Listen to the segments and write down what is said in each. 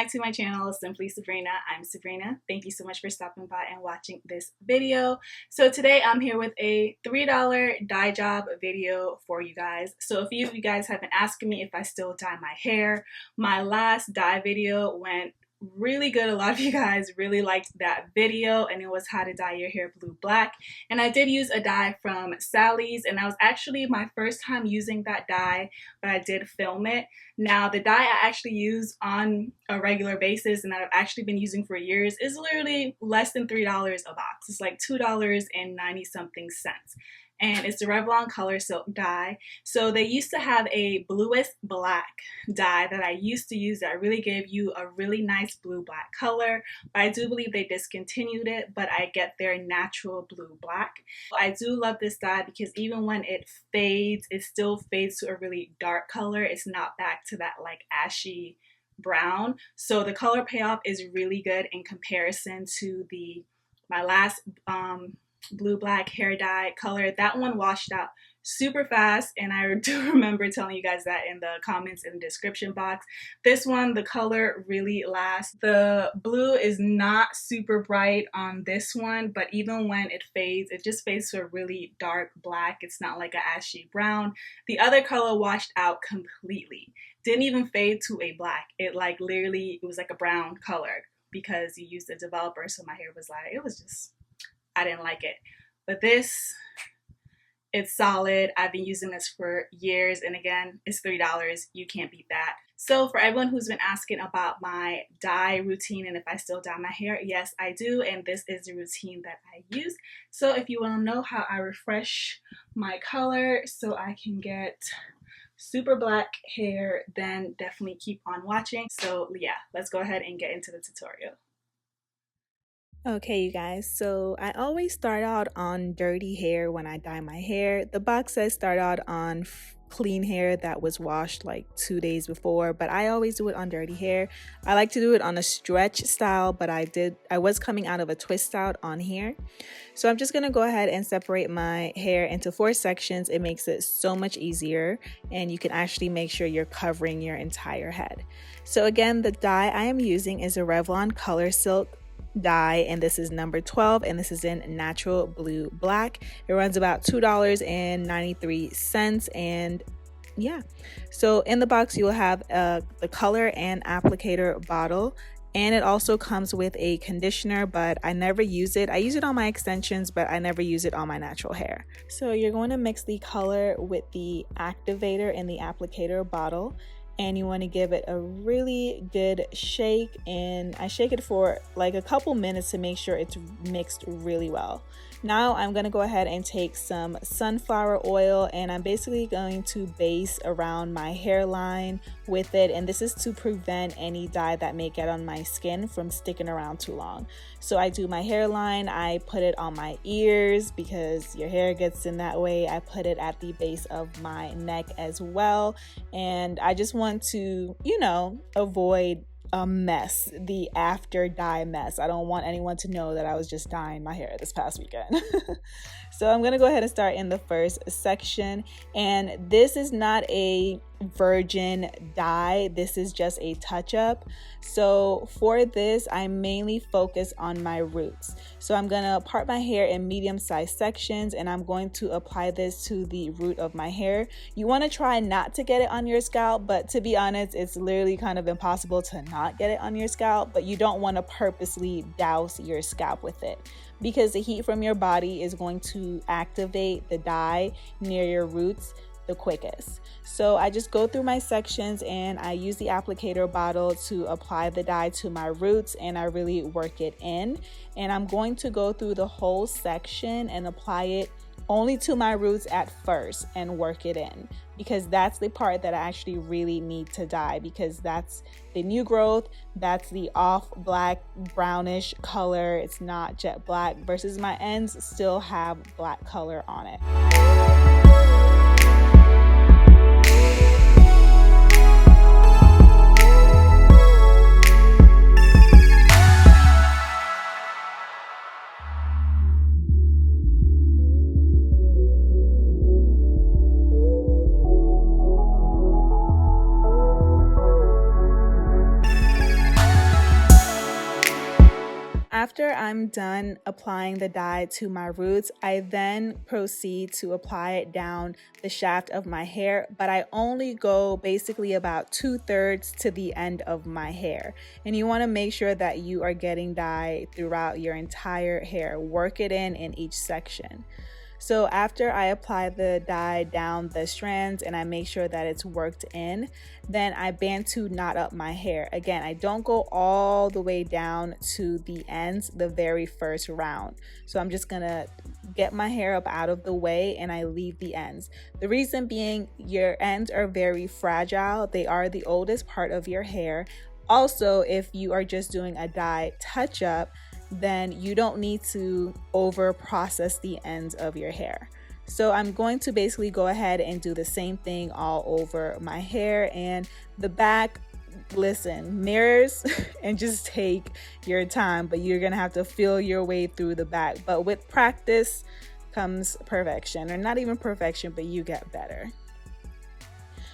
back to my channel, Simply Subrena. I'm Subrena. Thank you so much for stopping by and watching this video. So today I'm here with a $3 dye job video for you guys. So a few of you guys have been asking me if I still dye my hair. My last dye video went really good. A lot of you guys really liked that video, and it was how to dye your hair blue black. And I did use a dye from Sally's, and that was actually my first time using that dye, but I did film it. Now the dye I actually use on a regular basis and that I've actually been using for years is literally less than $3 a box. It's like $2.90 something cents. And it's the Revlon ColorSilk dye. So they used to have a bluest black dye that I used to use that really gave you a really nice blue black color. But I do believe they discontinued it, but I get their natural blue black. I do love this dye because even when it fades, it still fades to a really dark color. It's not back to that like ashy brown. So the color payoff is really good in comparison to my last blue black hair dye color. That one washed out super fast, and I do remember telling you guys that in the comments in the description box. This one, the color really lasts. The blue is not super bright on this one, but even when it fades, it just fades to a really dark black. It's not like an ashy brown. The other color washed out completely. Didn't even fade to a black. It like literally, it was like a brown color because you used a developer, so my hair was like, it was just, I didn't like it. But this, it's solid. I've been using this for years, and again, it's $3. You can't beat that. So for everyone who's been asking about my dye routine and if I still dye my hair, yes, I do, and this is the routine that I use. So if you want to know how I refresh my color so I can get super black hair, then definitely keep on watching. So yeah, let's go ahead and get into the tutorial. Okay, you guys, so I always start out on dirty hair when I dye my hair. The box says start out on clean hair that was washed like 2 days before, but I always do it on dirty hair. I like to do it on a stretch style, but I was coming out of a twist out on here. So I'm just gonna go ahead and separate my hair into 4 sections. It makes it so much easier, and you can actually make sure you're covering your entire head. So again, the dye I am using is a Revlon ColorSilk dye, and this is number 12, and this is in natural blue black. It runs about $2.93, and yeah, so in the box you will have the color and applicator bottle, and it also comes with a conditioner, but I never use it. I use it on my extensions, but I never use it on my natural hair. So you're going to mix the color with the activator in the applicator bottle, and you want to give it a really good shake, and I shake it for like a couple minutes to make sure it's mixed really well. Now I'm going to go ahead and take some sunflower oil, and I'm basically going to base around my hairline with it, and this is to prevent any dye that may get on my skin from sticking around too long. So I do my hairline, I put it on my ears because your hair gets in that way. I put it at the base of my neck as well, and I just want to, you know, avoid a mess, the after dye mess. I don't want anyone to know that I was just dyeing my hair this past weekend. So I'm gonna go ahead and start in the first section, and this is not a virgin dye, this is just a touch-up. So for this, I mainly focus on my roots. So I'm gonna part my hair in medium-sized sections, and I'm going to apply this to the root of my hair. You want to try not to get it on your scalp, but to be honest, it's literally kind of impossible to not get it on your scalp, but you don't want to purposely douse your scalp with it, because the heat from your body is going to activate the dye near your roots the quickest. So I just go through my sections, and I use the applicator bottle to apply the dye to my roots, and I really work it in. And I'm going to go through the whole section and apply it only to my roots at first and work it in, because that's the part that I actually really need to dye, because that's the new growth, that's the off black brownish color. It's not jet black, versus my ends still have black color on it. After I'm done applying the dye to my roots, I then proceed to apply it down the shaft of my hair, but I only go basically about 2/3 to the end of my hair. And you want to make sure that you are getting dye throughout your entire hair. Work it in each section. So after I apply the dye down the strands and I make sure that it's worked in, then I bantu knot up my hair. Again, I don't go all the way down to the ends the very first round. So I'm just gonna get my hair up out of the way and I leave the ends. The reason being, your ends are very fragile. They are the oldest part of your hair. Also, if you are just doing a dye touch-up, then you don't need to over process the ends of your hair. So I'm going to basically go ahead and do the same thing all over my hair. And the back, listen, mirrors and just take your time, but you're gonna have to feel your way through the back. But with practice comes perfection, or not even perfection, but you get better.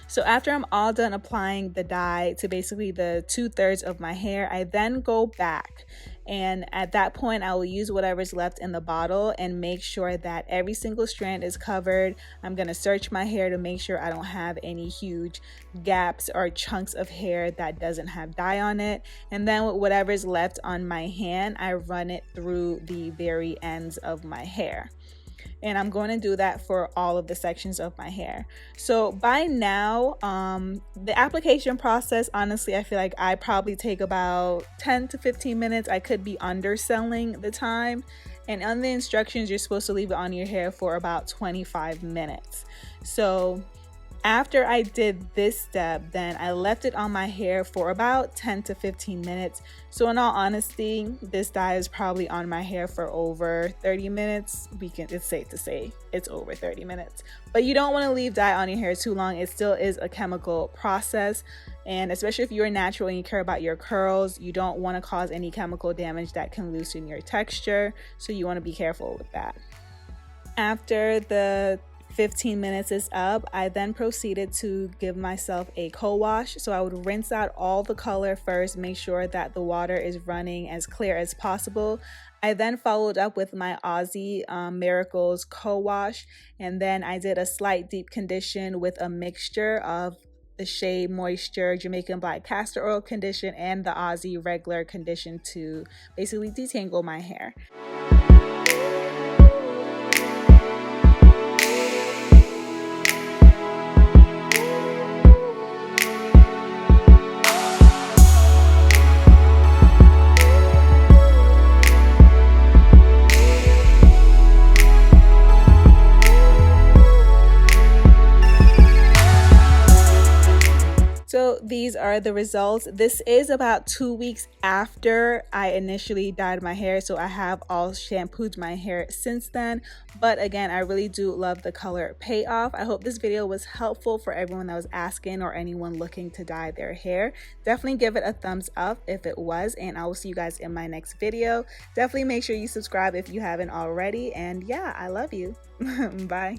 So after I'm all done applying the dye to basically the 2/3 of my hair, I then go back, and at that point I will use whatever's left in the bottle and make sure that every single strand is covered. I'm gonna search my hair to make sure I don't have any huge gaps or chunks of hair that doesn't have dye on it. And then with whatever's left on my hand, I run it through the very ends of my hair. And I'm going to do that for all of the sections of my hair. So by now, the application process, honestly, I feel like I probably take about 10 to 15 minutes. I could be underselling the time. And on the instructions, you're supposed to leave it on your hair for about 25 minutes. So after I did this step, then I left it on my hair for about 10 to 15 minutes. So in all honesty, this dye is probably on my hair for over 30 minutes. It's safe to say it's over 30 minutes. But you don't want to leave dye on your hair too long. It still is a chemical process. And especially if you're natural and you care about your curls, you don't want to cause any chemical damage that can loosen your texture. So you want to be careful with that. After the 15 minutes is up, I then proceeded to give myself a co-wash. So I would rinse out all the color first, make sure that the water is running as clear as possible. I then followed up with my Aussie Miracles co-wash, and then I did a slight deep condition with a mixture of the Shea Moisture Jamaican Black Castor Oil condition and the Aussie regular condition to basically detangle my hair. So these are the results. This is about 2 weeks after I initially dyed my hair, so I have all shampooed my hair since then. But again, I really do love the color payoff. I hope this video was helpful for everyone that was asking or anyone looking to dye their hair. Definitely give it a thumbs up if it was, and I will see you guys in my next video. Definitely make sure you subscribe if you haven't already, and yeah, I love you. Bye.